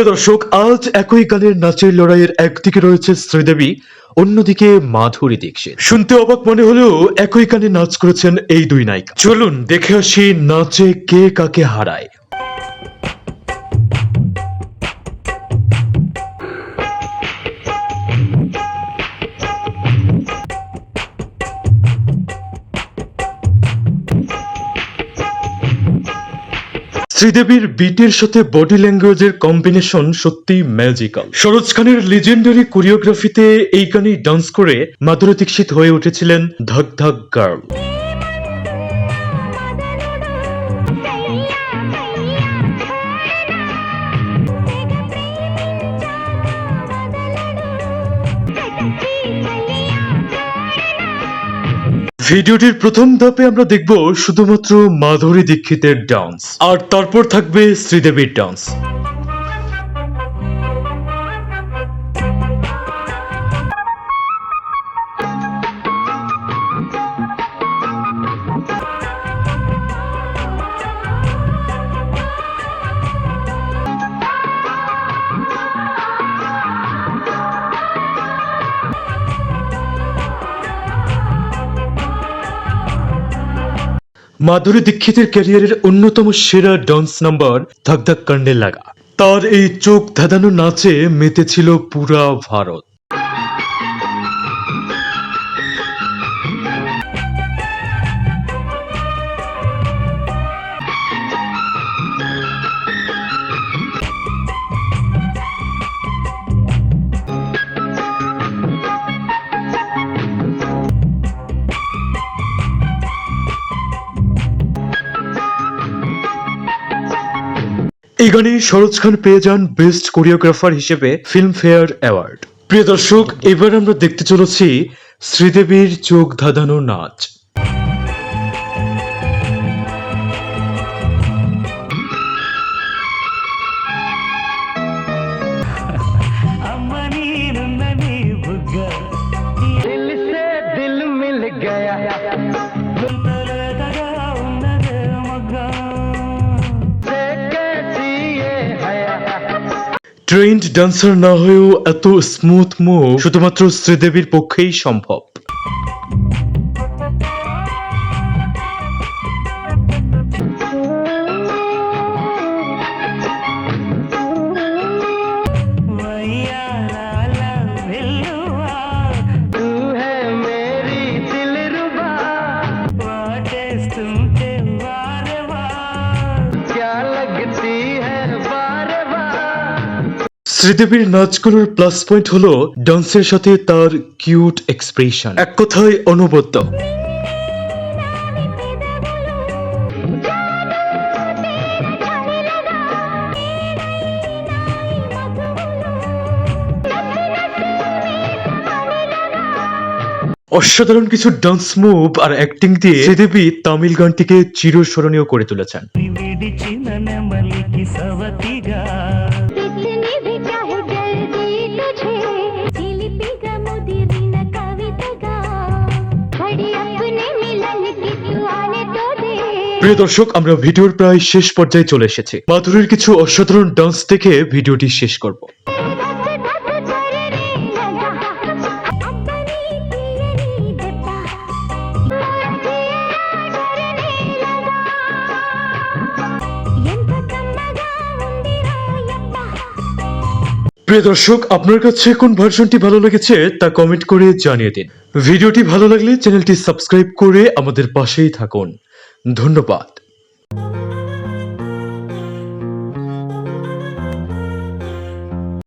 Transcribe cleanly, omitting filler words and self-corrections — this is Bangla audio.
প্রিয় দর্শক, আজ একই গানের নাচের লড়াইয়ের একদিকে রয়েছে শ্রীদেবী, অন্যদিকে মাধুরী দীক্ষিত। শুনতে অবাক মনে হলেও একই গানে নাচ করেছেন এই দুই নায়িকা। চলুন দেখে আসি নাচে কে কাকে হারায়। শ্রীদেবীর বিটের সাথে বডি ল্যাঙ্গুয়েজের কম্বিনেশন সত্যি ম্যাজিক্যাল। সরোজ খানের লিজেন্ডারি কোরিওগ্রাফিতে এই গানে ডান্স করে মাধুরী দীক্ষিত হয়ে উঠেছিলেন ধক ধক গার্ল। ভিডিওটির প্রথম ধাপে আমরা দেখব শুধুমাত্র মাধুরী দীক্ষিতের ডান্স, আর তারপর থাকবে শ্রীদেবীর ডান্স। মাধুরী দীক্ষিতের ক্যারিয়ারের অন্যতম সেরা ডান্স নাম্বার ধক ধক করনে লাগা। তার এই চোখ ধাঁধানো নাচে মেতেছিল পুরা ভারত। এই গানে সরোজ খান পেয়ে যান বেস্ট কোরিওগ্রাফার হিসেবে ফিল্মফেয়ার অ্যাওয়ার্ড। প্রিয় দর্শক, এবার আমরা দেখতে চলেছি শ্রীদেবীর চোখ ধাঁধানো নাচ। ট্রেন্ড ডান্সার না হয়েও এত স্মুথ মুভ শুধুমাত্র শ্রীদেবীর পক্ষেই সম্ভব। শ্রীদেবীর নাচগুলোর প্লাস পয়েন্ট হলো ডান্সের সাথে তার কিউট এক্সপ্রেশন, এক কথায় অনবদ্য। অসাধারণ কিছু ডান্স মুভ আর অ্যাক্টিং দিয়ে শ্রীদেবী তামিল গানটিকে চিরস্মরণীয় করে তুলেছেন। প্রিয় দর্শক, আমরা ভিডিওর প্রায় শেষ পর্যায়ে চলে এসেছি। মাধুরীর কিছু অসাধারণ ডান্স দেখে ভিডিওটি শেষ করব। প্রিয় দর্শক, আপনার কাছে কোন ভার্সনটি ভালো লেগেছে তা কমেন্ট করে জানিয়ে দিন। ভিডিওটি ভালো লাগলে চ্যানেলটি সাবস্ক্রাইব করে আমাদের পাশেই থাকুন। ধন্যবাদ।